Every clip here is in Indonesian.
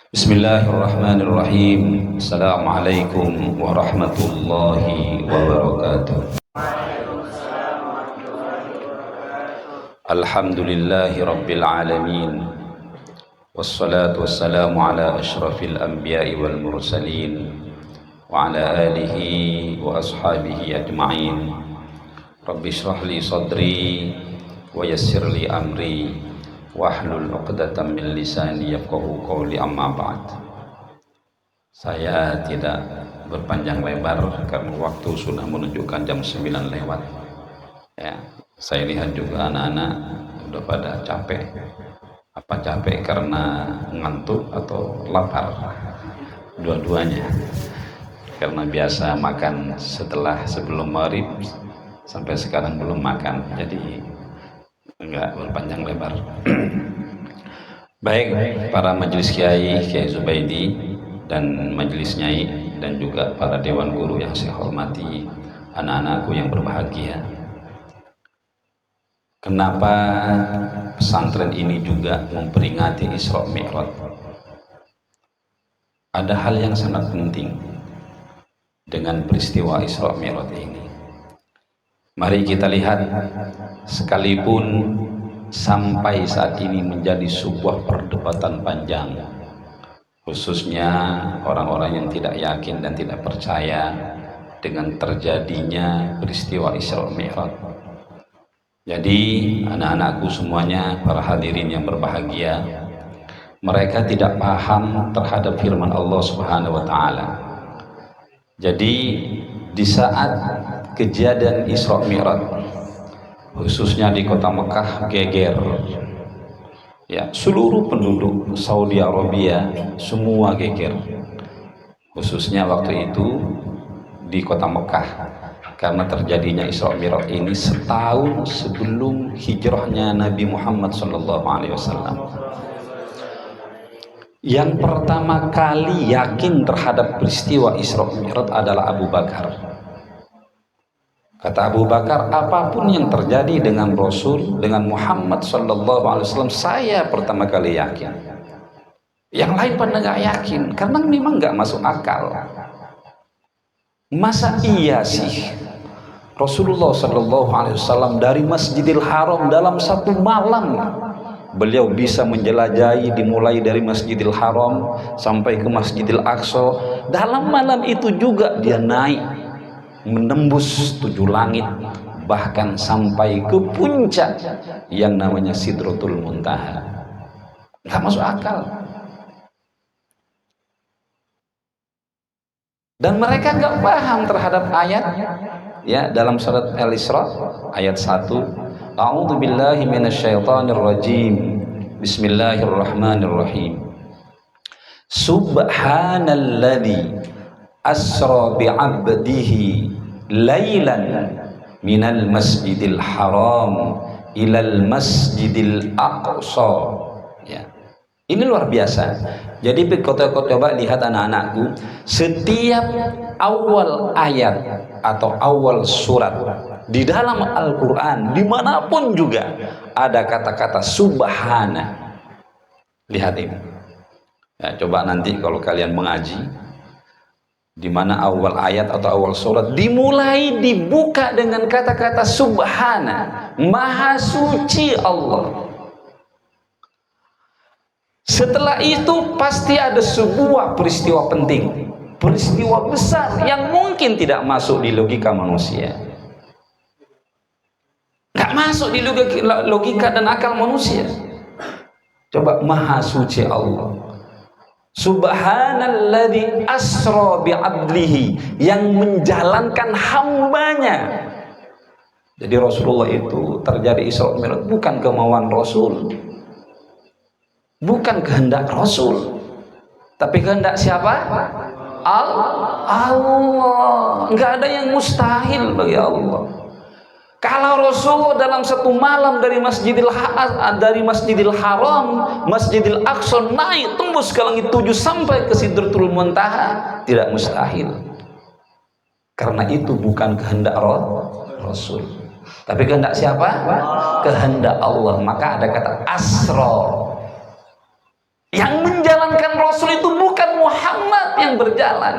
Bismillahirrahmanirrahim. Assalamualaikum warahmatullahi wabarakatuh. Alhamdulillahi rabbil alamin. Wassalatu wassalamu ala ashrafil anbiya'i wal mursalin wa ala alihi wa ashabihi ajma'in. Rabbi shrah li sadri wa yassir li amri wahlul 'uqdatam min lisani yafqahu qawli, amma ba'd. Saya tidak berpanjang lebar karena waktu sudah menunjukkan jam 9 lewat. Ya, saya lihat juga anak-anak udah pada capek. Apa capek karena ngantuk atau lapar? Dua-duanya. Karena biasa makan sebelum maghrib, sampai sekarang belum makan. Jadi enggak berpanjang lebar. Baik, para majelis Kiai Zubaidi dan majelis Nyai dan juga para dewan guru yang saya hormati, anak-anakku yang berbahagia. Kenapa pesantren ini juga memperingati Isra Mi'raj? Ada hal yang sangat penting dengan peristiwa Isra Mi'raj ini. Mari kita lihat, sekalipun sampai saat ini menjadi sebuah perdebatan panjang, khususnya orang-orang yang tidak yakin dan tidak percaya dengan terjadinya peristiwa Isra Mi'raj. Jadi anak-anakku semuanya, para hadirin yang berbahagia, mereka tidak paham terhadap firman Allah Subhanahu wa taala. Jadi di saat kejadian Isra Mi'raj, khususnya di kota Mekah, geger ya, seluruh penduduk Saudi Arabia semua geger, khususnya waktu itu di kota Mekah, karena terjadinya Isra Mi'raj ini setahun sebelum hijrahnya Nabi Muhammad SAW. Yang pertama kali yakin terhadap peristiwa Isra Mi'raj adalah Abu Bakar. Kata Abu Bakar, apapun yang terjadi dengan Rasul, dengan Muhammad SAW, saya pertama kali yakin. Yang lain pada nggak yakin, karena memang nggak masuk akal. Masa iya sih Rasulullah SAW dari Masjidil Haram dalam satu malam beliau bisa menjelajahi, dimulai dari Masjidil Haram sampai ke Masjidil Aqsa. Dalam malam itu juga dia naik menembus 7 langit, bahkan sampai ke puncak yang namanya Sidratul Muntaha. Nggak masuk akal. Dan mereka nggak paham terhadap ayat ya, dalam surat Al-Isra ayat 1, A'udzubillahi minasyaitonirrajim, Bismillahirrahmanirrahim. Subhanalladzi asra bi'abdihi lailan minal masjidil haram ilal masjidil aqsa. Ya, ini luar biasa. Jadi coba lihat anak-anakku, setiap awal ayat atau awal surat di dalam Al-Quran dimanapun juga ada kata-kata subhana. Lihat ini ya, coba nanti kalau kalian mengaji, di mana awal ayat atau awal surat dimulai dibuka dengan kata-kata subhana, maha suci Allah. Setelah itu pasti ada sebuah peristiwa penting, peristiwa besar yang mungkin tidak masuk di logika manusia, nggak masuk di logika dan akal manusia. Coba, maha suci Allah, Subhanalladzi asra bi'abdihi, yang menjalankan hambanya. Jadi Rasulullah itu terjadi Isra Mi'raj bukan kemauan Rasul, bukan kehendak Rasul, tapi kehendak siapa? Allah. Nggak ada yang mustahil bagi Allah. Kalau Rasulullah dalam satu malam dari Masjidil Haram, Masjidil Aqsa naik tembus ke langit 7 sampai ke Sidratul Muntaha, tidak mustahil. Karena itu bukan kehendak Rasul, tapi kehendak siapa? Kehendak Allah. Maka ada kata asra. Yang menjalankan Rasul itu bukan Muhammad yang berjalan,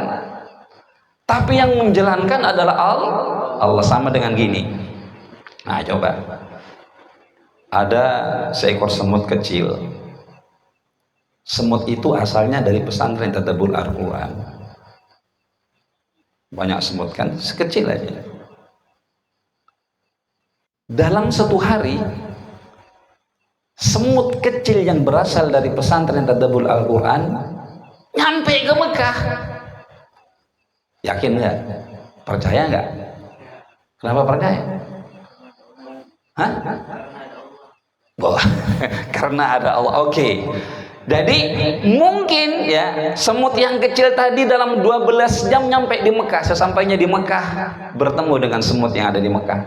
tapi yang menjalankan adalah Allah. Sama dengan gini. Nah, coba. Ada seekor semut kecil. Semut itu asalnya dari pesantren Tadabbur Al-Quran. Banyak semut kan, sekecil aja. Dalam satu hari, semut kecil yang berasal dari pesantren Tadabbur Al-Quran nyampe ke Mekah. Yakin nggak? Percaya nggak? Kenapa percaya? Hah? Karena ada Allah. Oke. Jadi mungkin ya semut yang kecil tadi dalam 12 jam nyampe di Mekah. Sesampainya di Mekah bertemu dengan semut yang ada di Mekah.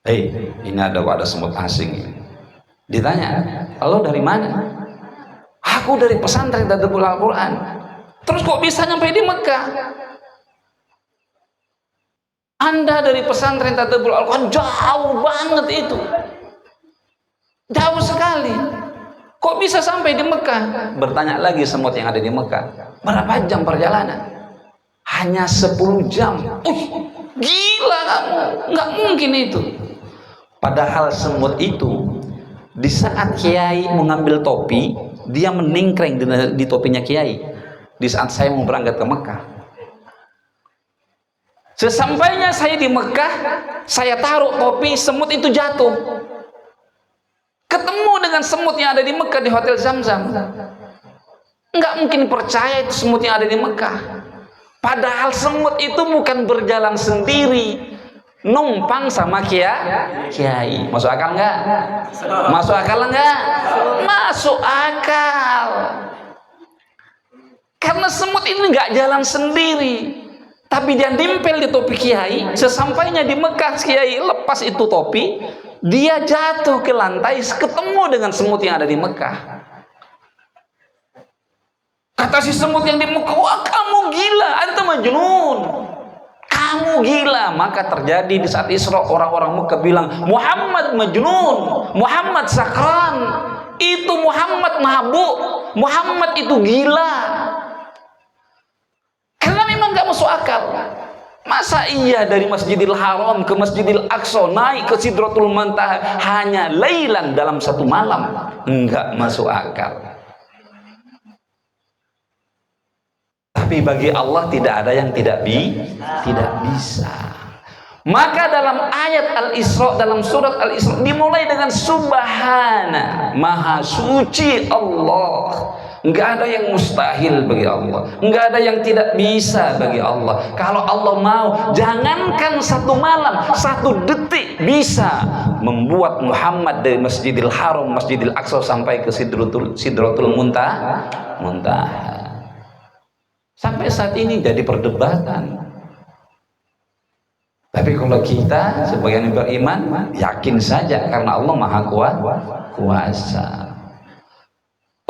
Hei, ini ada semut asing. Ditanya, lo dari mana? Aku dari pesantren Tadabbur Al-Quran. Terus kok bisa nyampe di Mekah? Anda dari pesantren Tadabbur Al-Quran jauh banget itu. Jauh sekali. Kok bisa sampai di Mekah? Bertanya lagi semut yang ada di Mekah. Berapa jam perjalanan? Hanya 10 jam. Gila kamu. Nggak mungkin itu. Padahal semut itu di saat Kiai mengambil topi, dia meningkreng di topinya Kiai. Di saat saya mau berangkat ke Mekah. Sesampainya saya di Mekah, saya taruh topi, semut itu jatuh. Ketemu dengan semut yang ada di Mekah di Hotel Zamzam. Nggak mungkin percaya itu semut yang ada di Mekah. Padahal semut itu bukan berjalan sendiri, numpang sama Kiai. Masuk akal nggak? Masuk akal nggak? Masuk akal. Karena semut ini nggak jalan sendiri, tapi dia nempel di topi Kiai. Sesampainya di Mekah, Kiai lepas itu topi, dia jatuh ke lantai, ketemu dengan semut yang ada di Mekah. Kata si semut yang di Mekah, wah kamu gila, anta majnun, kamu gila. Maka terjadi di saat Isra, orang-orang Mekah bilang, Muhammad majnun, Muhammad sakran, itu Muhammad mabuk, Muhammad itu gila. Karena memang gak masuk akal. Masa iya dari Masjidil Haram ke Masjidil Aqsa naik ke Sidratul Muntaha hanya lailan dalam satu malam? Enggak masuk akal. Tapi bagi Allah tidak ada yang tidak bisa. Maka dalam ayat Al-Isra, dalam surat Al-Isra dimulai dengan Subhana, Maha Suci Allah. Enggak ada yang mustahil bagi Allah, enggak ada yang tidak bisa bagi Allah. Kalau Allah mau, jangankan satu malam, satu detik bisa membuat Muhammad dari Masjidil Haram, Masjidil Aqsa sampai ke Sidratul Muntaha. Sampai saat ini jadi perdebatan. Tapi kalau kita sebagai yang beriman, yakin saja karena Allah Maha Kuasa.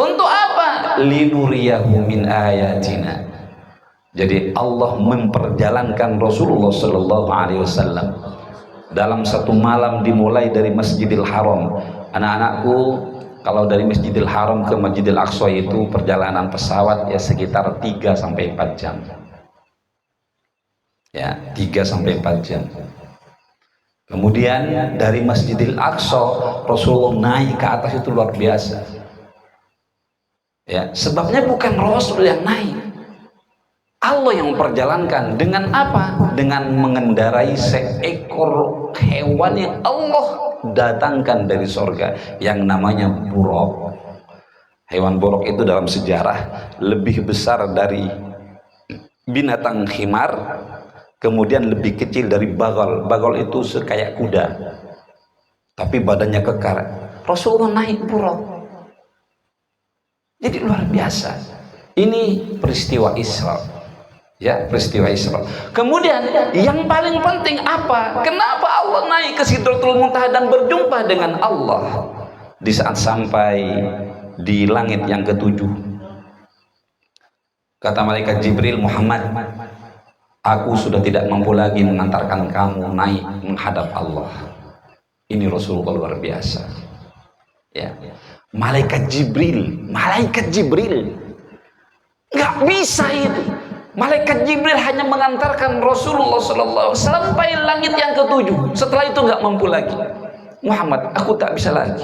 Untuk apa? Linuriyahu min ayatina. Jadi Allah memperjalankan Rasulullah Sallallahu Alaihi Wasallam dalam satu malam dimulai dari Masjidil Haram. Anak-anakku, kalau dari Masjidil Haram ke Masjidil Aqsa itu perjalanan pesawat ya sekitar 3-4 jam. Ya, 3-4 jam. Kemudian dari Masjidil Aqsa Rasulullah naik ke atas itu luar biasa. Ya, sebabnya bukan Rasul yang naik, Allah yang memperjalankan. Dengan apa? Dengan mengendarai seekor hewan yang Allah datangkan dari surga yang namanya buraq. Hewan buraq itu dalam sejarah lebih besar dari binatang khimar, kemudian lebih kecil dari bagal. Bagal itu kayak kuda, tapi badannya kekar. Rasulullah naik buraq. Jadi luar biasa. Ini peristiwa Isra. Ya, peristiwa Isra. Kemudian yang paling penting apa? Kenapa Allah naik ke Sidratul Muntaha dan berjumpa dengan Allah di saat sampai di langit yang ketujuh? Kata malaikat Jibril, Muhammad, aku sudah tidak mampu lagi mengantarkan kamu naik menghadap Allah. Ini Rasulullah luar biasa. Ya, malaikat Jibril nggak bisa itu. Malaikat Jibril hanya mengantarkan Rasulullah SAW sampai langit yang ketujuh. Setelah itu nggak mampu lagi. Muhammad, aku tak bisa lagi.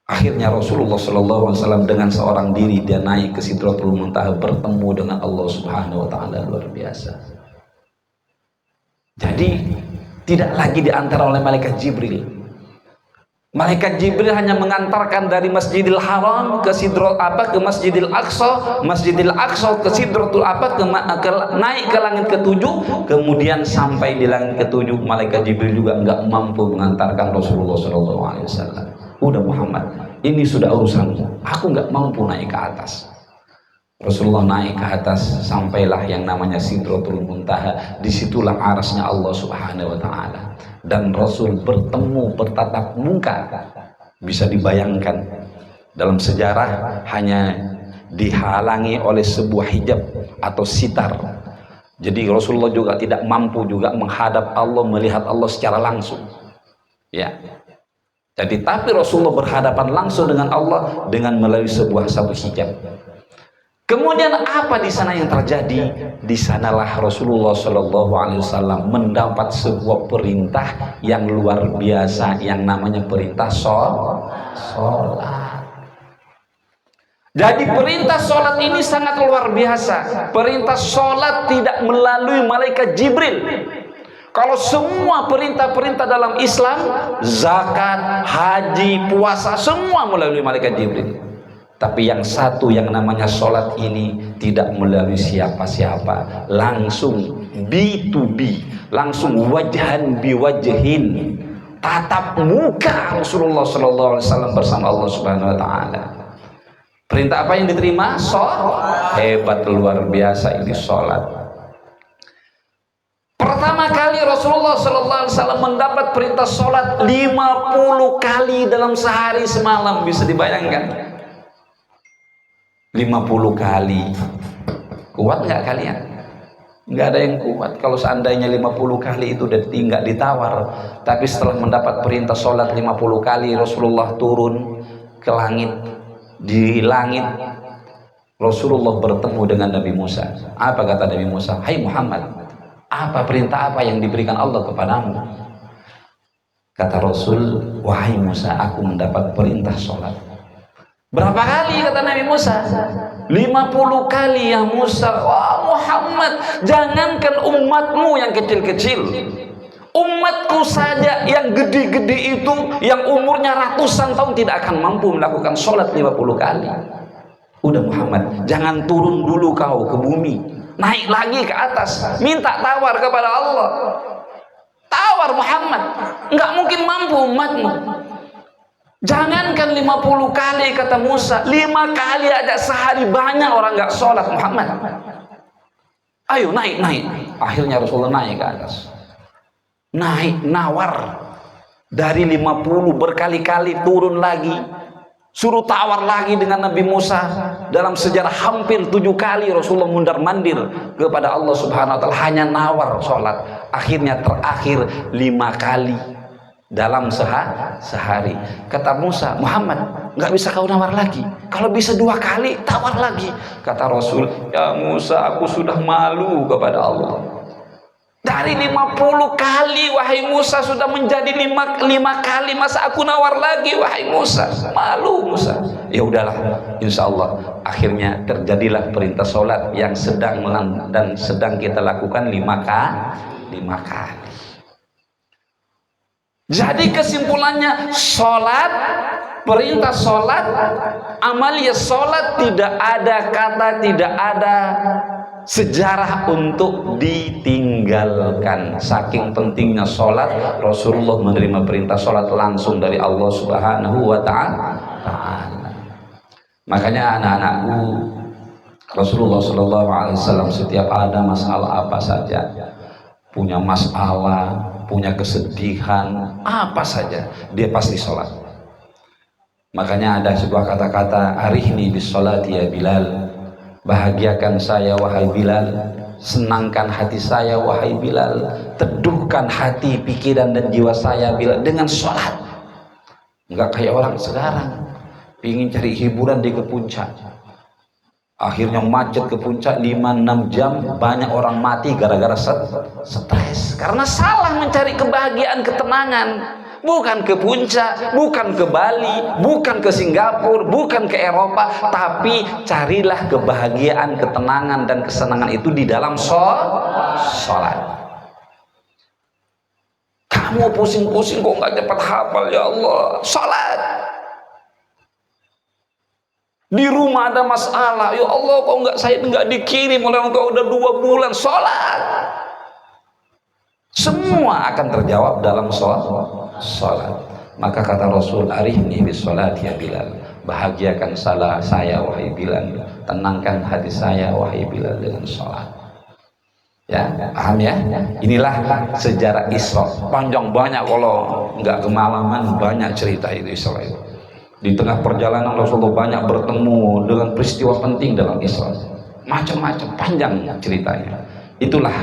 Akhirnya Rasulullah SAW dengan seorang diri dia naik ke Sidratul Muntaha, bertemu dengan Allah Subhanahu Wa Taala. Luar biasa. Jadi tidak lagi diantar oleh malaikat Jibril. Malaikat Jibril hanya mengantarkan dari Masjidil Haram ke ke Masjidil Aqsa, Masjidil Aqsa ke Sidratul naik ke langit ketujuh, kemudian sampai di langit ketujuh malaikat Jibril juga enggak mampu mengantarkan Rasulullah SAW. Udah Muhammad, ini sudah urusanmu, aku enggak mampu naik ke atas. Rasulullah naik ke atas, sampailah yang namanya Sidratul Muntaha. Disitulah arasnya Allah Subhanahu Wa Taala. Dan Rasul bertatap muka. Bisa dibayangkan dalam sejarah hanya dihalangi oleh sebuah hijab atau sitar. Jadi Rasulullah juga tidak mampu juga menghadap Allah, melihat Allah secara langsung. Ya. Jadi tapi Rasulullah berhadapan langsung dengan Allah dengan melalui satu hijab. Kemudian apa di sana yang terjadi? Di sanalah Rasulullah SAW mendapat sebuah perintah yang luar biasa yang namanya perintah sholat. Jadi perintah sholat ini sangat luar biasa. Perintah sholat tidak melalui malaikat Jibril. Kalau semua perintah-perintah dalam Islam, zakat, haji, puasa, semua melalui malaikat Jibril. Tapi yang satu yang namanya sholat ini tidak melalui siapa-siapa, langsung B2B, langsung wajhan biwajhin, tatap muka Rasulullah SAW bersama Allah Subhanahu Wa Taala. Perintah apa yang diterima? Sholat. Hebat, luar biasa ini sholat. Pertama kali Rasulullah SAW mendapat perintah sholat 50 kali dalam sehari semalam. Bisa dibayangkan? 50 kali. Kuat nggak kalian? Nggak ada yang kuat. Kalau seandainya 50 kali itu nggak ditawar. Tapi setelah mendapat perintah sholat 50 kali, Rasulullah turun ke langit. Di langit Rasulullah bertemu dengan Nabi Musa. Apa kata Nabi Musa? Hai Muhammad, apa perintah apa yang diberikan Allah kepadamu? Kata Rasul, wahai Musa, aku mendapat perintah sholat. Berapa kali kata Nabi Musa? 50 kali ya Musa. Wah Muhammad, jangankan umatmu yang kecil-kecil, umatku saja yang gede-gede itu, yang umurnya ratusan tahun tidak akan mampu melakukan sholat 50 kali. Udah Muhammad, jangan turun dulu kau ke bumi, naik lagi ke atas, minta tawar kepada Allah. Tawar Muhammad, nggak mungkin mampu umatmu. Jangankan 50 kali kata Musa, 5 kali aja sehari banyak orang nggak sholat Muhammad. Ayo naik. Akhirnya Rasulullah naik ke atas. Naik, nawar. Dari 50 berkali-kali turun lagi. Suruh tawar lagi dengan Nabi Musa. Dalam sejarah hampir 7 kali Rasulullah mundar-mandir kepada Allah Subhanahu Wa Taala, hanya nawar sholat. Akhirnya terakhir 5 kali dalam sehari. Kata Musa, Muhammad, nggak bisa kau nawar lagi. Kalau bisa 2 kali, tawar lagi. Kata Rasul, ya Musa, aku sudah malu kepada Allah. Dari 50 kali, wahai Musa, sudah menjadi 5 kali. Masa aku nawar lagi, wahai Musa? Malu Musa. Ya udahlah, insya Allah. Akhirnya terjadilah perintah sholat yang sedang kita lakukan 5 kali. Jadi kesimpulannya, sholat, perintah sholat, amalia sholat, tidak ada sejarah untuk ditinggalkan. Saking pentingnya sholat, Rasulullah menerima perintah sholat langsung dari Allah Subhanahu Wa Taala. Makanya anak-anakku, Rasulullah SAW setiap ada masalah apa saja, punya masalah, punya kesedihan, apa saja, dia pasti sholat. Makanya ada sebuah kata-kata, arihni bis sholati ya Bilal, bahagiakan saya wahai Bilal, senangkan hati saya wahai Bilal, teduhkan hati, pikiran dan jiwa saya Bilal dengan sholat. Nggak kayak orang sekarang ingin cari hiburan di ke puncak, akhirnya macet ke puncak 5-6 jam, banyak orang mati gara-gara stres karena salah mencari kebahagiaan, ketenangan. Bukan ke puncak, bukan ke Bali, bukan ke Singapura, bukan ke Eropa, tapi carilah kebahagiaan, ketenangan dan kesenangan itu di dalam sholat. Kamu pusing-pusing kok nggak cepat hafal, ya Allah, sholat. Di rumah ada masalah, ya Allah kok saya nggak dikirim oleh engkau udah 2 bulan, sholat. Semua akan terjawab dalam sholat. Maka kata Rasul, arihni bis sholat ya Bilal, bahagiakan saya wahai Bilal, tenangkan hati saya wahai Bilal dengan sholat. Ya, paham ya? Inilah sejarah Isra. Panjang banyak, kalau nggak kemalaman banyak cerita itu Isra itu. Di tengah perjalanan Rasulullah banyak bertemu dengan peristiwa penting dalam Isra, macam-macam, panjang ceritanya. Itulah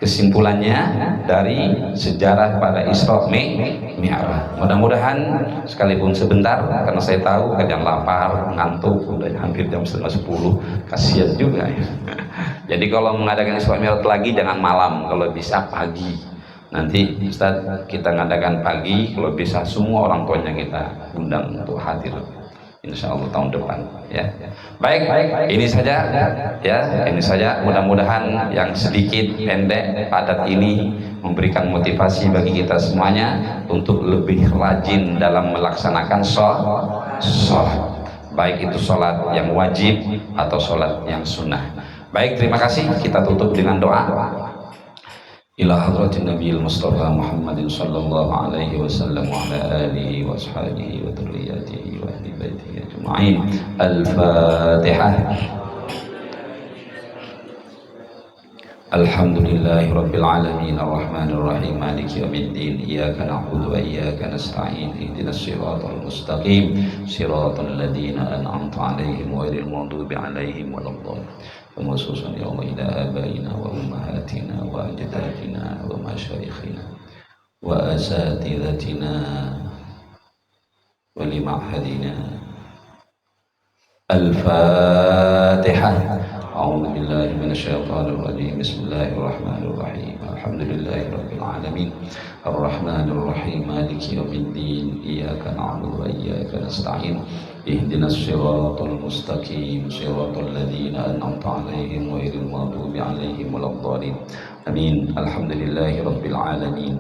kesimpulannya dari sejarah pada Isra Mi'raj. Mudah-mudahan sekalipun sebentar, karena saya tahu kalian lapar, ngantuk, udah hampir jam 9:30, kasihan juga ya. Jadi kalau mengadakan Isra Mi'raj lagi jangan malam, kalau bisa pagi. Nanti Ustaz kita ngadakan pagi, kalau bisa semua orang tuanya kita undang untuk hadir, insya Allah tahun depan ya. Baik, ini saja ya, ini saja. Mudah-mudahan yang sedikit pendek padat ini memberikan motivasi bagi kita semuanya untuk lebih rajin dalam melaksanakan sholat, baik itu sholat yang wajib atau sholat yang sunnah. Baik, terima kasih. Kita tutup dengan doa. Ila hadratin Nabiyil Mustafa Muhammadin sallallahu alaihi wasallam wa ala alihi wa ashabihi wa dhurriyyatihi wa ahli baitihi ajma'in. Al-Fatihah. Alhamdulillahi rabbil alamin arrahmanir rahim maliki yaumiddin iyyaka na'budu wa iyyaka nasta'in ihdinas siratal mustaqim siratal ladzina an'amta 'alaihim ghairil maghdubi 'alaihim waladdallin. وخصوصا يوم إلى آبائنا وأمهاتنا وأجدادنا ومشايخنا وأساتذتنا ولمعهدنا. الفاتحة. أعوذ بالله من الشيطان الرجيم. بسم الله الرحمن الرحيم. الحمد لله رب العالمين الرحمن الرحيم مالك يوم الدين إياك نعبد وإياك نستعين اهدنا الصراط المستقيم صراط الذين أنعمت عليهم غير المغضوب عليهم ولا الضالين آمين. الحمد لله رب العالمين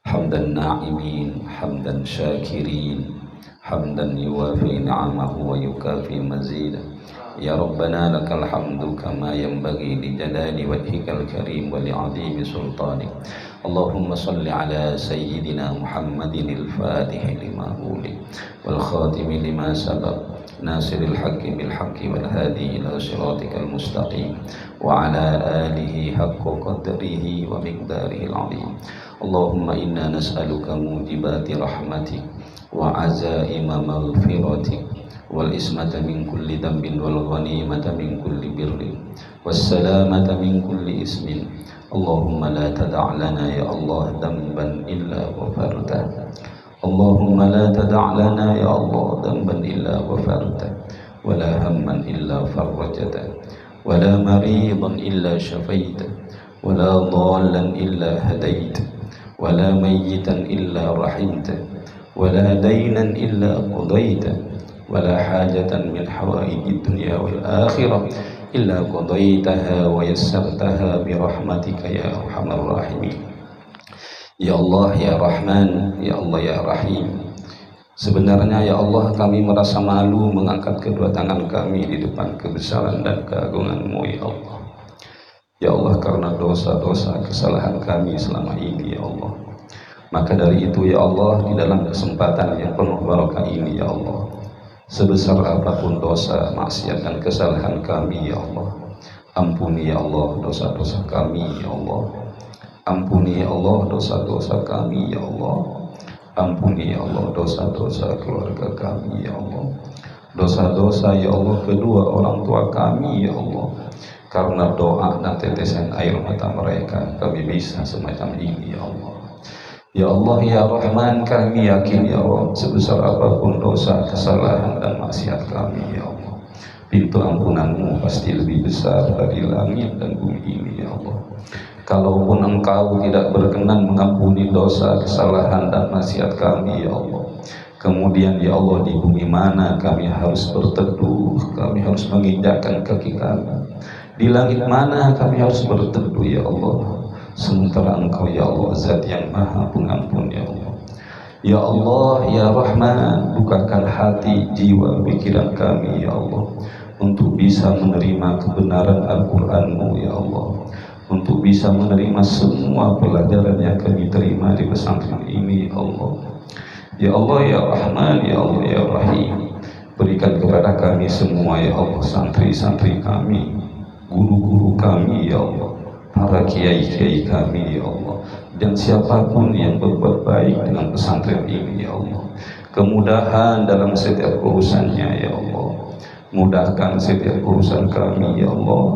حمدا ناعمين حمدا شاكرين حمدا يوافي نعمه ويكافي مزيدا. يا ربنا لك الحمد كما ينبغي لجلال وجهك الكريم ولعظيم سلطانك. اللهم صل على سيدنا محمد الفاتح لما أولي والخاتم لما سبق ناصر الحق بالحق والهادي إلى صراطك المستقيم وعلى آله حق قدره ومقداره العظيم. اللهم إنا نسألك موجبات رحمتك وعزائم مغفرتك والإسمة من كل ذنب والغنيمة من كل بر والسلامة من كل اسم. اللهم لا تدع لنا يا الله ذنبا إلا غفرته. اللهم لا تدع لنا يا الله ذنبا إلا غفرته ولا هما إلا فرجته ولا مريضا إلا شفيته ولا ضالا إلا هديته ولا ميتا إلا رحمته ولا دينا إلا قضيته ولا حاجة من حوائج الدنيا والآخرة إلا قضيتها ويسرتها برحمتك يا أرحم الراحمين. Ya Allah, ya Rahman, ya Allah, ya Rahim. Sebenarnya ya Allah, kami merasa malu mengangkat kedua tangan kami di depan kebesaran dan keagungan-Mu ya Allah. Ya Allah, karena dosa-dosa kesalahan kami selama ini ya Allah. Maka dari itu ya Allah, di dalam kesempatan yang penuh barokah ini ya Allah, sebesar apapun dosa, maksiat dan kesalahan kami ya Allah, ampuni ya Allah dosa-dosa kami ya Allah. Ampuni ya Allah dosa-dosa kami ya Allah. Ampuni ya Allah dosa-dosa keluarga kami ya Allah. Dosa-dosa ya Allah kedua orang tua kami ya Allah. Karena doa dan tetesan air mata mereka kami bisa semacam ini ya Allah. Ya Allah ya Rahman, kami yakin ya Allah, sebesar apapun dosa, kesalahan dan maksiat kami ya Allah, pintu ampunanmu pasti lebih besar dari langit dan bumi ini ya Allah. Kalaupun Engkau tidak berkenan mengampuni dosa, kesalahan dan maksiat kami ya Allah, kemudian ya Allah, di bumi mana kami harus berteduh, kami harus menginjakkan kaki kami, di langit mana kami harus berteduh ya Allah, sementara Engkau ya Allah Zat yang Maha Pengampun ya Allah. Ya Allah ya Rahman, bukakan hati, jiwa, pikiran kami ya Allah, untuk bisa menerima kebenaran Al-Quran-Mu ya Allah, untuk bisa menerima semua pelajaran yang kami terima di pesantren ini ya Allah. Ya Allah ya Rahman, ya Allah ya Rahim, berikan kepada kami semua ya Allah, santri-santri kami, guru-guru kami ya Allah, para kiai-kiai kami ya Allah, dan siapapun yang berbuat baik dengan pesantren ini ya Allah, kemudahan dalam setiap urusannya ya Allah. Mudahkan setiap urusan kami ya Allah,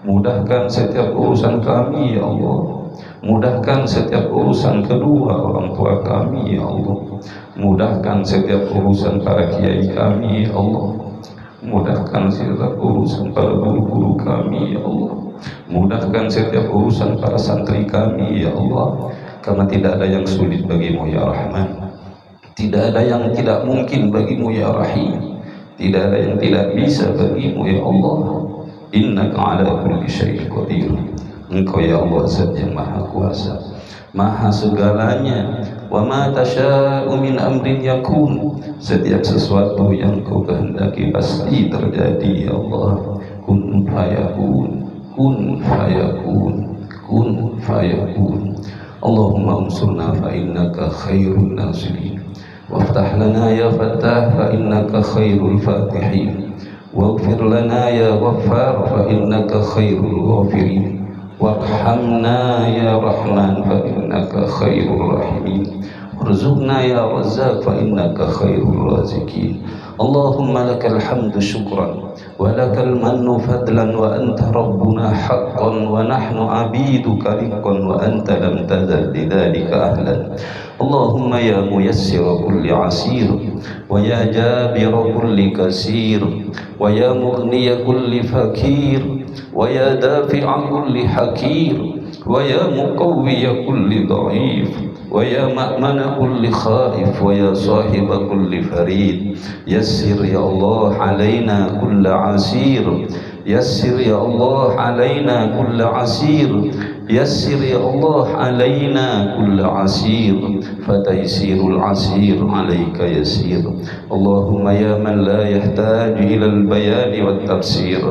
mudahkan setiap urusan kami ya Allah, mudahkan setiap urusan kedua orang tua kami ya Allah, mudahkan setiap urusan para kiai kami ya Allah, mudahkan setiap urusan para guru-guru kami ya Allah, mudahkan setiap urusan para santri kami ya Allah, karena tidak ada yang sulit bagimu ya Rahman, tidak ada yang tidak mungkin bagimu ya Rahim, tidak ada yang tidak bisa bagimu ya Allah. Innaka ala kulli syai'in qadir. Engkau ya Allah Zat yang Maha Kuasa, Maha segalanya. Wa ma tasya'u min amrin yakun, setiap sesuatu yang Kau kehendaki pasti terjadi ya Allah. Kun fayakun, kun fayakun, kun fayakun. Allahumma unsurna fa innaka khairun nasirin, وافتح لنا يا فتاح فإنك خير الفاتحين، واغفر لنا يا غفار فإنك خير الغافرين، وارحمنا يا رحمن فإنك خير الراحمين، وارزقنا يا رزاق فإنك خير الرازقين. اللهم لك الحمد شكرا ولك المن فضلا، وأنت ربنا حقا ونحن عبيدك رقا، وأنت لم تزل لذلك أهلا. اللهم يا ميسر كل عسير، ويا جابر كل كسير، ويا مغني كل فقير، ويا دافع كل حكير، ويا مقوي كل ضعيف، ويا مأمن كل خائف، ويا صاحب كل فريد، يسر يا الله علينا كل عسير، يسر يا الله علينا كل عسير، يسر يا الله علينا كل عسير، فتيسير العسير عليك يسير. اللهم يا من لا يحتاج إلى البيان والتفسير،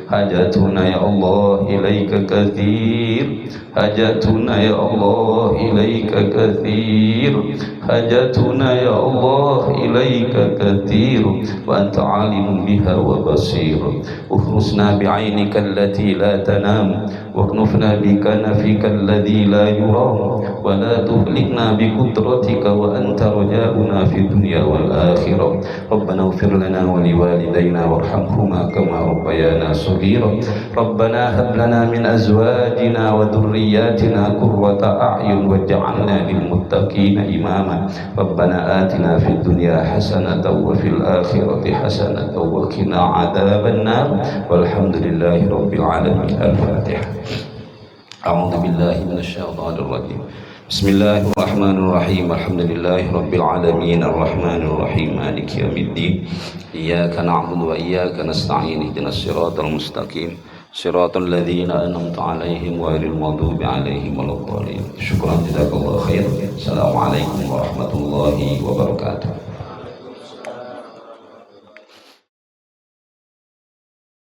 حاجتنا يا الله إليك كثير، حاجتنا يا الله إليك كثير، حاجتنا يا الله إليك كثير، وأنت عالم بها وبصير. اخرسنا بعينك التي لا تنام، واكنفنا بكنفك الذي لا يرام، ولا تهلكنا بقدرتك وأنت رجاؤنا في الدنيا والآخرة. ربنا اغفر لنا ولوالدينا وارحمهما كما ربيانا صغيرا. ربنا هب لنا من أزواجنا وذرياتنا قرة أعين واجعلنا للمتقين إماما. ربنا آتنا في الدنيا حسنة وفي الآخرة حسنة وقنا عذاب النار. والحمد لله رب العالمين. الفاتحة. أعوذ بالله من الشيطان الرجيم. بسم الله الرحمن الرحيم. الحمد لله رب العالمين الرحمن الرحيم مالك يوم الدين. إياك نعبد وإياك نستعين. اهدنا الصراط المستقيم صراط الذين أنعمت عليهم غير المغضوب عليهم ولا الضالين. شكرا جزاك الله خير. السلام عليكم ورحمة الله وبركاته.